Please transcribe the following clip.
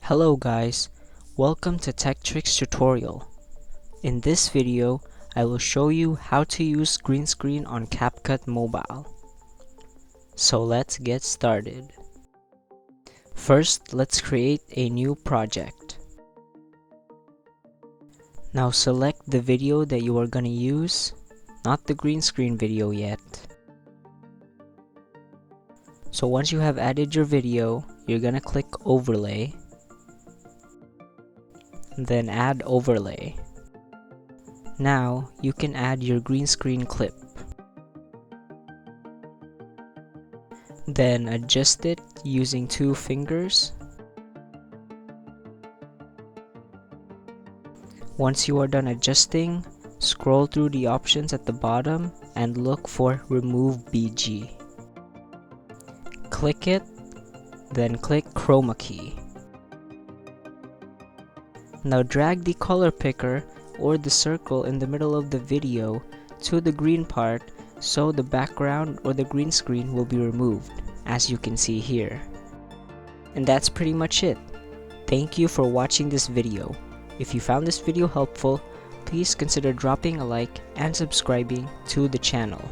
Hello guys, welcome to Tech Tricks tutorial. In this video, I will show you how to use green screen on CapCut mobile. So let's get started. First, let's create a new project. Now select the video that you are gonna use, not the green screen video yet. So once you have added your video, you're gonna click overlay, then add overlay. Now you can add your green screen clip. Then adjust it using 2 fingers. Once you are done adjusting, scroll through the options at the bottom and look for Remove BG. Click it, then click Chroma Key. Now drag the color picker or the circle in the middle of the video to the green part so the background or the green screen will be removed, as you can see here. And that's pretty much it. Thank you for watching this video. If you found this video helpful, please consider dropping a like and subscribing to the channel.